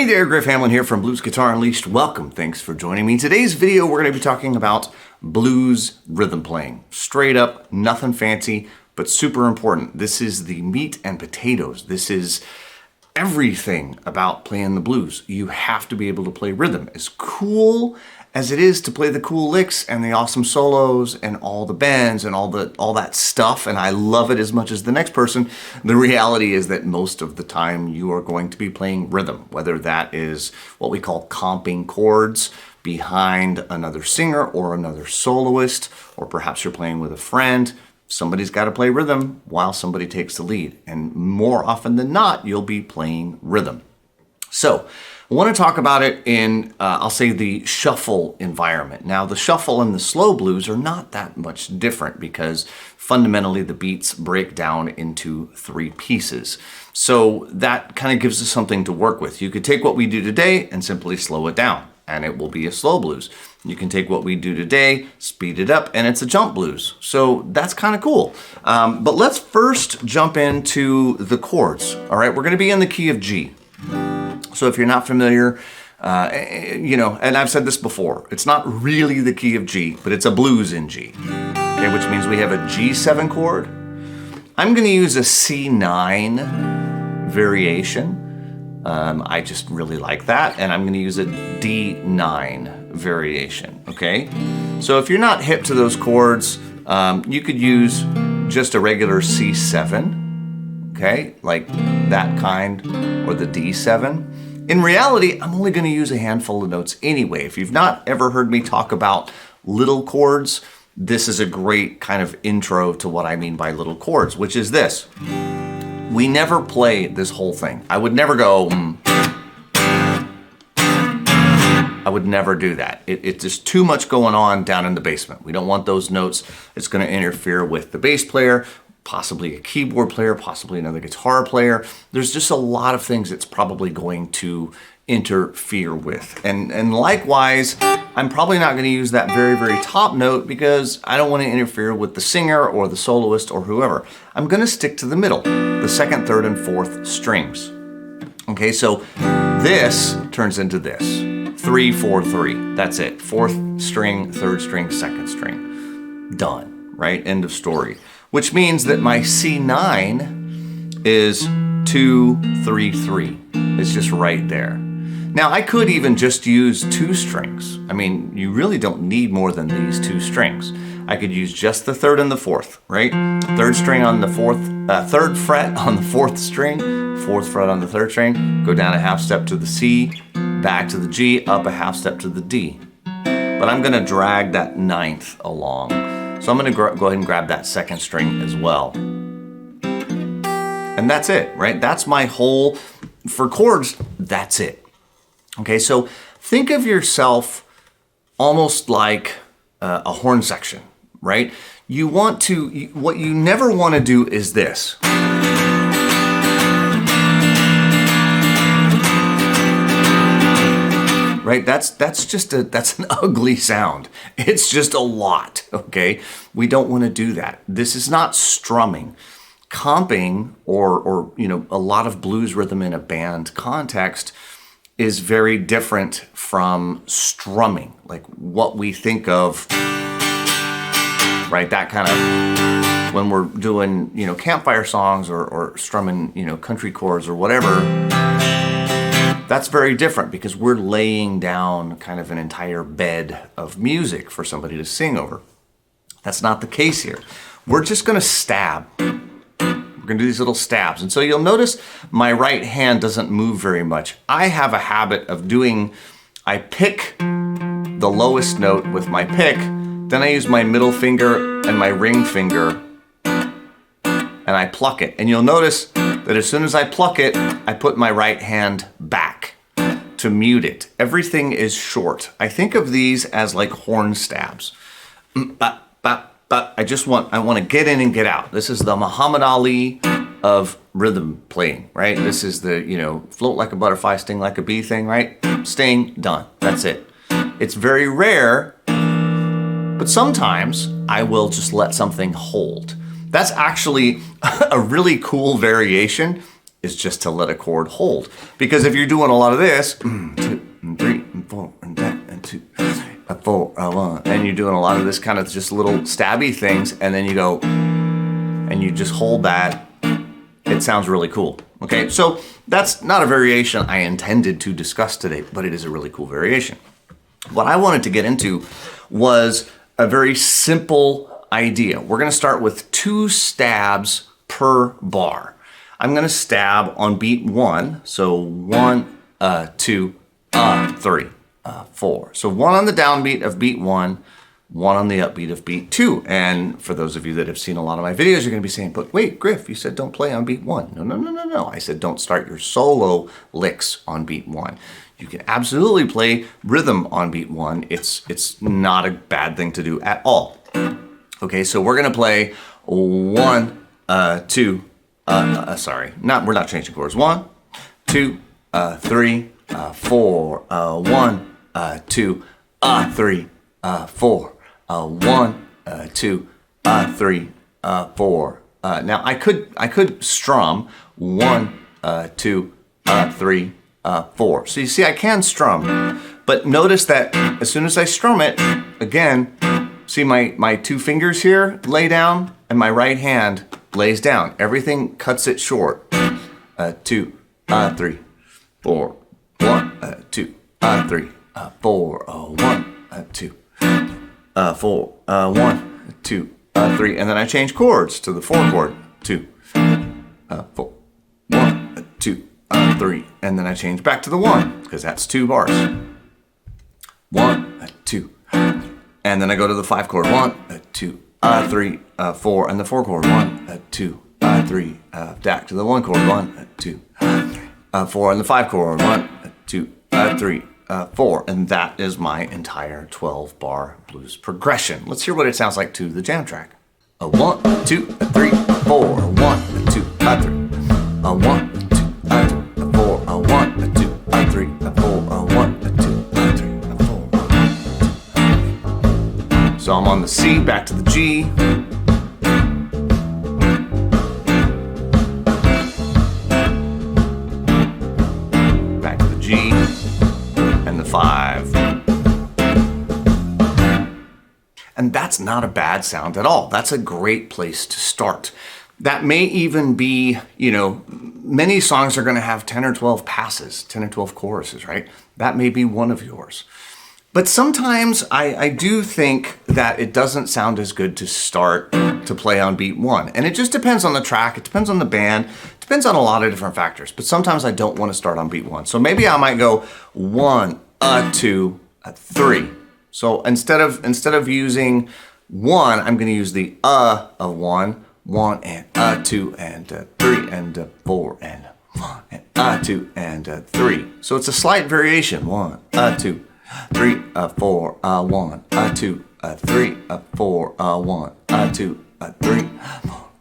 there, Griff Hamlin here from Blues Guitar Unleashed. Welcome, thanks for joining me. Today's video, we're going to be talking about blues rhythm playing. Straight up, nothing fancy, but super important. This is the meat and potatoes. This is everything about playing the blues. You have to be able to play rhythm. As cool as it is to play the cool licks and the awesome solos and all the bends and all that stuff, and I love it as much as the next person, the reality is that most of the time you are going to be playing rhythm, whether that is what we call comping chords behind another singer or another soloist, or perhaps you're playing with a friend. Somebody's got to play rhythm while somebody takes the lead, and more often than not, you'll be playing rhythm. So I want to talk about it in, I'll say, the shuffle environment. Now, the shuffle and the slow blues are not that much different because fundamentally the beats break down into three pieces. So that kind of gives us something to work with. You could take what we do today and simply slow it down, and it will be a slow blues. You can take what we do today, speed it up, and it's a jump blues. So that's kind of cool. But let's first jump into the chords. All right, we're going to be in the key of G. So if you're not familiar, and I've said this before, it's not really the key of G, but it's a blues in G, okay, which means we have a G7 chord. I'm going to use a C9 variation. I just really like that, and I'm going to use a D9 variation, okay? So if you're not hip to those chords, you could use just a regular C7, okay, like that kind, or the D7. In reality, I'm only going to use a handful of notes anyway. If you've not ever heard me talk about little chords, this is a great kind of intro to what I mean by little chords, which is this. We never play this whole thing. I would never go, I would never do that. It's just too much going on down in the basement. We don't want those notes. It's going to interfere with the bass player, possibly a keyboard player, possibly another guitar player. There's just a lot of things it's probably going to interfere with. And likewise, I'm probably not going to use that very, very top note because I don't want to interfere with the singer or the soloist or whoever. I'm going to stick to the middle, the second, third, and fourth strings. Okay, so this turns into this. 3, 4, 3. That's it. Fourth string, third string, second string. Done, right? End of story. Which means that my C9 is 2, 3, 3. It's just right there. Now, I could even just use 2 strings. I mean, you really don't need more than these 2 strings. I could use just the third and the fourth, right? Third string on the third fret on the fourth string, fourth fret on the third string, go down a half step to the C, back to the G, up a half step to the D. But I'm gonna drag that ninth along. So I'm going to go ahead and grab that second string as well. And that's it, right? That's my whole, for chords, that's it. Okay, so think of yourself almost like a horn section, right? You want to, what you never want to do is this. Right? That's an ugly sound. It's just a lot, okay? We don't want to do that. This is not strumming. Comping or a lot of blues rhythm in a band context is very different from strumming, like what we think of, right? That kind of, when we're doing, campfire songs or strumming, country chords or whatever. That's very different because we're laying down kind of an entire bed of music for somebody to sing over. That's not the case here. We're just going to stab. We're going to do these little stabs. And so you'll notice my right hand doesn't move very much. I have a habit of I pick the lowest note with my pick, then I use my middle finger and my ring finger, and I pluck it. And you'll notice that as soon as I pluck it, I put my right hand back to mute it. Everything is short. I think of these as like horn stabs. I want to get in and get out. This is the Muhammad Ali of rhythm playing, right? This is the, float like a butterfly, sting like a bee thing, right? Sting, done. That's it. It's very rare, but sometimes I will just let something hold. That's actually a really cool variation is just to let a chord hold. Because if you're doing a lot of this, 2 and 3 and 4 and that and 2, 4, 1, and you're doing a lot of this kind of just little stabby things, and then you go and you just hold that, it sounds really cool. Okay, so that's not a variation I intended to discuss today, but it is a really cool variation. What I wanted to get into was a very simple idea. We're going to start with 2 stabs per bar. I'm going to stab on beat 1, so 1, 2, 3, 4. So 1 on the downbeat of beat 1, 1 on the upbeat of beat 2. And for those of you that have seen a lot of my videos, you're going to be saying, but wait, Griff, you said don't play on beat 1. No. I said don't start your solo licks on beat 1. You can absolutely play rhythm on beat 1. It's not a bad thing to do at all. Okay, so we're going to play 1, 2, we're not changing chords. 1, 2, 3, 4, 1, 2, 3, 4, 1, 2, 3, 4. Now I could strum 1, 2, 3, 4. So you see, I can strum, but notice that as soon as I strum it, again, see my 2 fingers here lay down, and my right hand lays down. Everything cuts it short. 2, 3, 4. 1, 2, 3, 4. 1, 2, 4. 1, 2, 3, and then I change chords to the 4 chord. 2, 4. 1, 2, 3, and then I change back to the 1 because that's 2 bars. 1, 2, and then I go to the 5 chord. 1, 2, 3, 4, and the 4 chord. 1, 2, 3, back to the 1 chord. 1, 2, 4, and the 5 chord. 1, 2, 3, 4, and that is my entire 12-bar blues progression. Let's hear what it sounds like to the jam track. 1, 2, 3, 4. 1, 2, 3. 1, 2, 3, 4. 1, 2, 3, 4. 1, 2, 3, 4. So I'm on the C, back to the G. Back to the G. And the 5. And that's not a bad sound at all. That's a great place to start. That may even be, many songs are going to have 10 or 12 passes, 10 or 12 choruses, right? That may be one of yours. But sometimes I do think that it doesn't sound as good to start to play on beat 1. And it just depends on the track. It depends on the band. It depends on a lot of different factors. But sometimes I don't want to start on beat 1. So maybe I might go 1, 2, 3. So instead of using 1, I'm going to use the of 1. 1 and 2 and 3 and 4 and 1 and 2 and 3. So it's a slight variation. 1, 2, 3, 4, 1, 2, 3, 4, 1, 2, 3,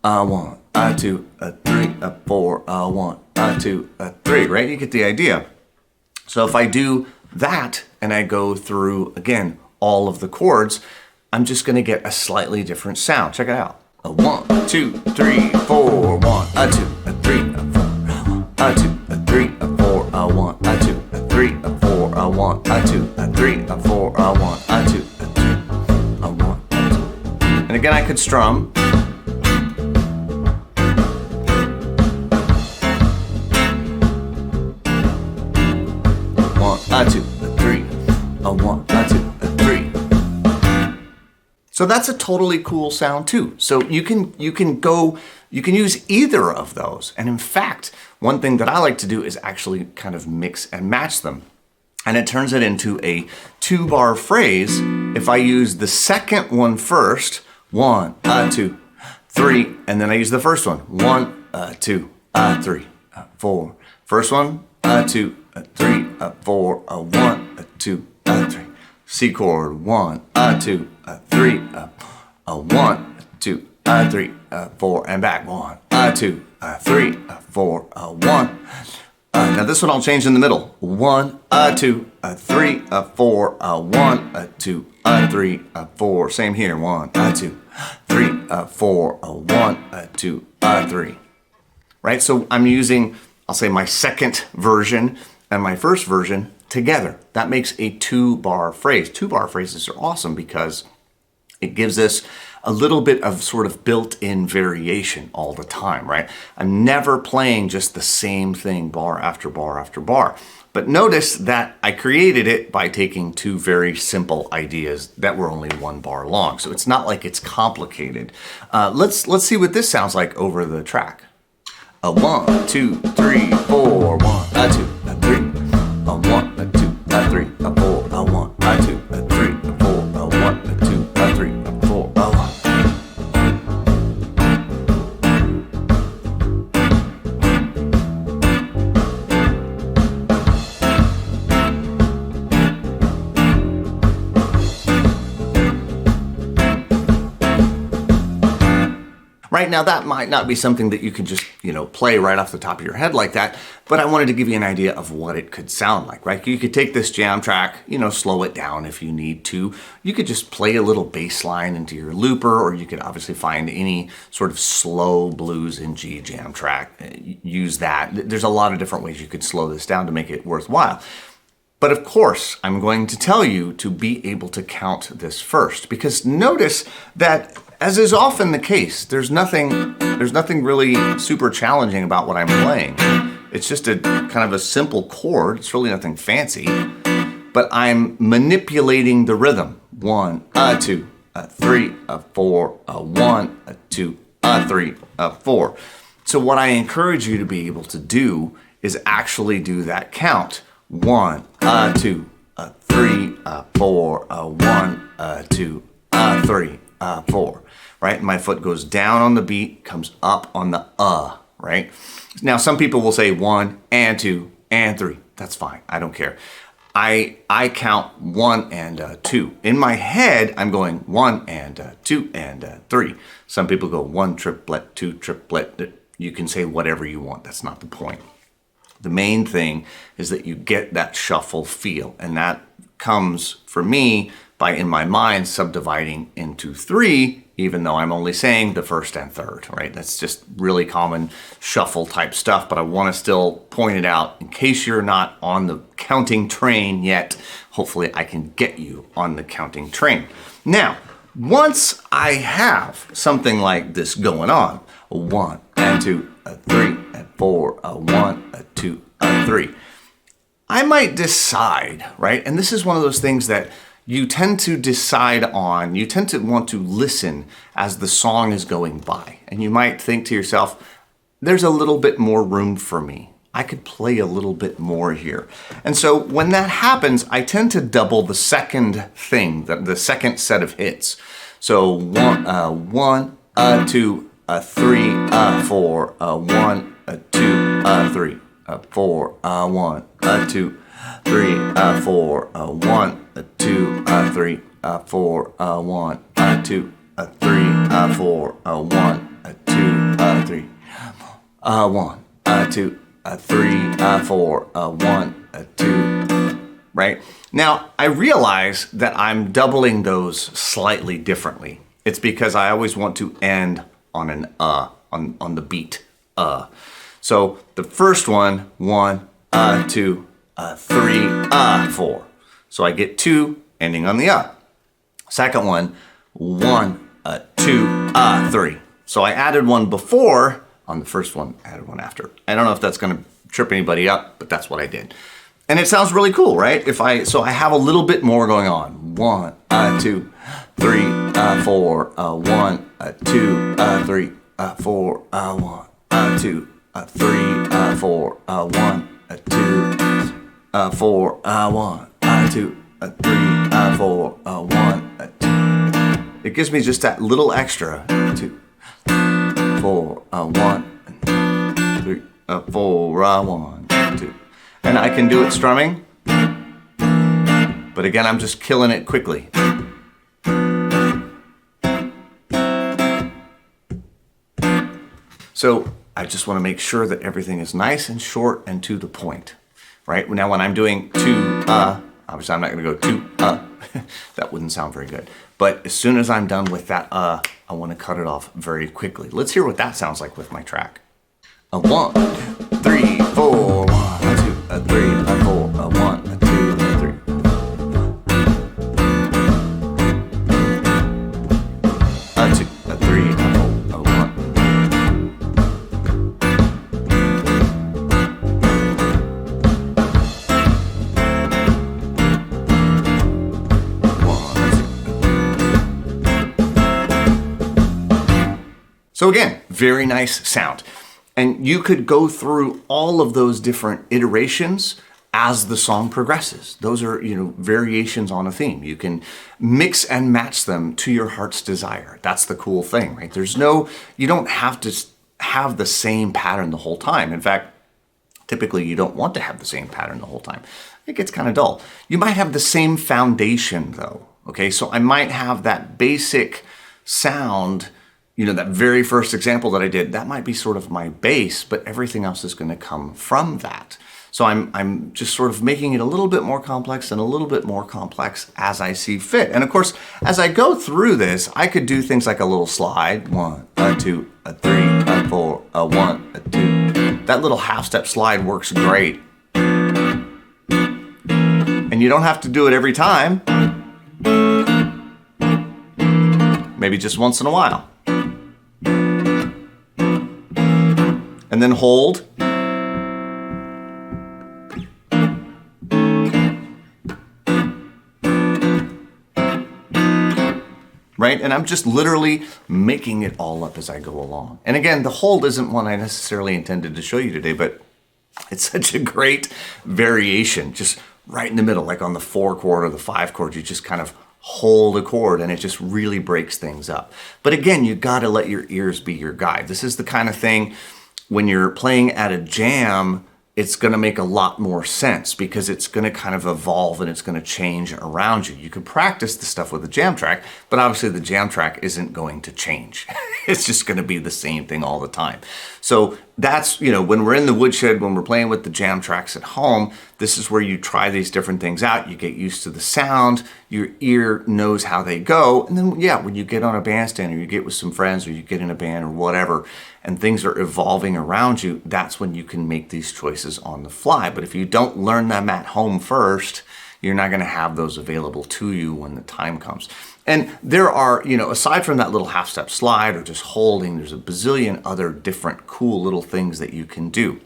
1, 2, 3, 4, 1, 2, 3. Right? You get the idea. So if I do that and I go through again all of the chords, I'm just going to get a slightly different sound. Check it out. 1, 2, 3, 4, 1, 2, 3, 4, 1, 2, 3, 4, 1, 2, 3, 4, 1, 2, 3, 4, 1, 2, 3, 1. And again, I could strum. One, 2, 3, 1, 2, 3. So that's a totally cool sound too. So you can use either of those. And in fact, one thing that I like to do is actually kind of mix and match them. And it turns it into a 2-bar phrase if I use the second one first. 1, 2, 3, and then I use the first one. 1, 2, 3, 4. First one, 2, 3, 4, 1, 2, 3. C chord, 1, 2, 3, 1, 2, 3, 4, and back. 1, 2, 3, 4, 1. Now this one I'll change in the middle. 1, 2, 3, 4, 1, 2, 3, 4. Same here. 1, 2, 3, 4, 1, 2, 3. Right? So I'm using I'll say my second version and my first version together. That makes a 2-bar phrase. 2-bar phrases are awesome because it gives us a little bit of sort of built-in variation all the time, right? I'm never playing just the same thing bar after bar after bar. But notice that I created it by taking 2 very simple ideas that were only 1 bar long. So it's not like it's complicated. Let's see what this sounds like over the track. A 1, 2, 3, 4, 1, a 2, a 3, a 1, a 2, a 3, a 4, a 1, a 2, a 3, a 4, a 1, a 2, a 3, a 4, a 1. Right now, that might not be something that you can just, play right off the top of your head like that, but I wanted to give you an idea of what it could sound like, right? You could take this jam track, slow it down if you need to. You could just play a little bass line into your looper, or you could obviously find any sort of slow blues in G jam track, use that. There's a lot of different ways you could slow this down to make it worthwhile. But of course, I'm going to tell you to be able to count this first, because notice that, as is often the case, there's nothing really super challenging about what I'm playing. It's just a kind of a simple chord. It's really nothing fancy, but I'm manipulating the rhythm. 1, a 2, a 3, a 4, a 1, a 2, a 3, a 4. So what I encourage you to be able to do is actually do that count. 1, a 2, a 3, a 4, a 1, a 2, a 3, a 4. Right? My foot goes down on the beat, comes up on the right? Now, some people will say 1 and 2 and 3. That's fine. I don't care. I count 1 and 2. In my head, I'm going 1 and 2 and 3. Some people go 1 triplet, 2 triplet. You can say whatever you want. That's not the point. The main thing is that you get that shuffle feel, and that comes, for me, by, in my mind, subdividing into 3, even though I'm only saying the first and third, right? That's just really common shuffle type stuff, but I want to still point it out in case you're not on the counting train yet. Hopefully I can get you on the counting train. Now, once I have something like this going on, a 1 and 2, a 3 and 4, a 1, a 2, a 3, I might decide, right? And this is one of those things that you tend to decide on, you tend to want to listen as the song is going by. And you might think to yourself, there's a little bit more room for me. I could play a little bit more here. And so when that happens, I tend to double the second thing, the second set of hits. So 1, a 2, a 3, a 4, a 1, a 2, a 3, a 4, a 1, a 2, 3, a 4, a 1, a 2, a 3, a 4, a 1, a 2, a 3, a 4, a 1, a 2, a 3, a 1, a 2, a 3, a 4, a 1, a 2, right? Now, I realize that I'm doubling those slightly differently. It's because I always want to end on an on the beat, So the first one, 1, 2, 3, 4. So I get 2 ending on the Second one, 1, 2, 3. So I added one before on the first one, added one after. I don't know if that's going to trip anybody up, but that's what I did. And it sounds really cool, right? So I have a little bit more going on. 1, 2, 3, 4, 1, 2, 3, 4, 1, 2, 3, 4, 1, 2, 4, 1, 2, 3, 4, 1, 2. It gives me just that little extra. 2, 4, 1, 3, 4, 1, 2. And I can do it strumming, but again, I'm just killing it quickly. So I just want to make sure that everything is nice and short and to the point, right? Now, when I'm doing 2, obviously I'm not going to go 2, that wouldn't sound very good. But as soon as I'm done with that, I want to cut it off very quickly. Let's hear what that sounds like with my track. 1, 2, 3, 4. 4, 1, 2, 3, 4, 1, 2, 3. 2, 3, 4, 1. So again, very nice sound. And you could go through all of those different iterations as the song progresses. Those are, variations on a theme. You can mix and match them to your heart's desire. That's the cool thing, right? You don't have to have the same pattern the whole time. In fact, typically you don't want to have the same pattern the whole time. It gets kind of dull. You might have the same foundation though, okay? So I might have that basic sound, that very first example that I did, that might be sort of my base, but everything else is going to come from that. So I'm just sort of making it a little bit more complex and a little bit more complex as I see fit. And of course, as I go through this, I could do things like a little slide, 1, 2, 3, 4, 1, 2. That little half step slide works great. And you don't have to do it every time. Maybe just once in a while. And then hold. Right? And I'm just literally making it all up as I go along. And again, the hold isn't one I necessarily intended to show you today, but it's such a great variation, just right in the middle, like on the 4 chord or the 5 chord, you just kind of hold a chord and it just really breaks things up. But again, you got to let your ears be your guide. This is the kind of thing when you're playing at a jam, it's going to make a lot more sense because it's going to kind of evolve and it's going to change around you. You can practice the stuff with the jam track, but obviously the jam track isn't going to change. It's just going to be the same thing all the time. So that's, when we're in the woodshed, when we're playing with the jam tracks at home, this is where you try these different things out. You get used to the sound, your ear knows how they go. And then, when you get on a bandstand or you get with some friends or you get in a band or whatever, and things are evolving around you, that's when you can make these choices on the fly. But if you don't learn them at home first, you're not going to have those available to you when the time comes. And there are, aside from that little half step slide or just holding, there's a bazillion other different cool little things that you can do.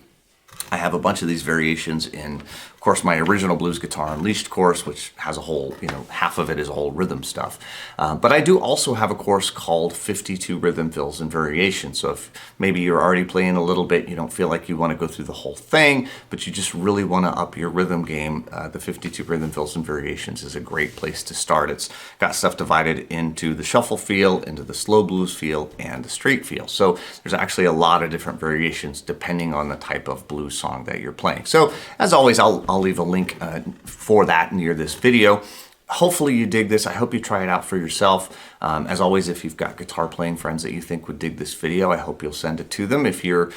I have a bunch of these variations in, of course, my original Blues Guitar Unleashed course, which has a whole, half of it is all rhythm stuff. But I do also have a course called 52 Rhythm Fills and Variations. So if maybe you're already playing a little bit, you don't feel like you want to go through the whole thing, but you just really want to up your rhythm game, the 52 Rhythm Fills and Variations is a great place to start. It's got stuff divided into the shuffle feel, into the slow blues feel, and the straight feel. So there's actually a lot of different variations depending on the type of blues song that you're playing. So as always, I'll leave a link for that near this video. Hopefully you dig this. I hope you try it out for yourself. As always, if you've got guitar playing friends that you think would dig this video, I hope you'll send it to them. If you're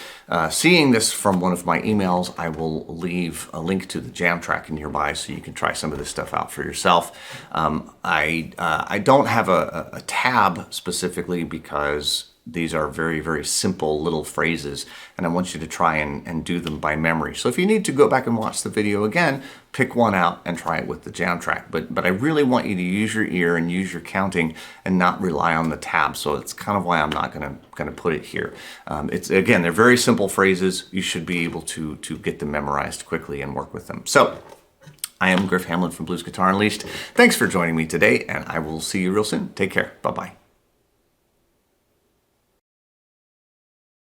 seeing this from one of my emails, I will leave a link to the jam track nearby so you can try some of this stuff out for yourself. I don't have a tab specifically because these are very, very simple little phrases, and I want you to try and do them by memory. So if you need to go back and watch the video again, pick one out and try it with the jam track. But I really want you to use your ear and use your counting and not rely on the tab. So it's kind of why I'm not gonna put it here. It's again, they're very simple phrases. You should be able to get them memorized quickly and work with them. So I am Griff Hamlin from Blues Guitar Unleashed. Thanks for joining me today, and I will see you real soon. Take care. Bye-bye.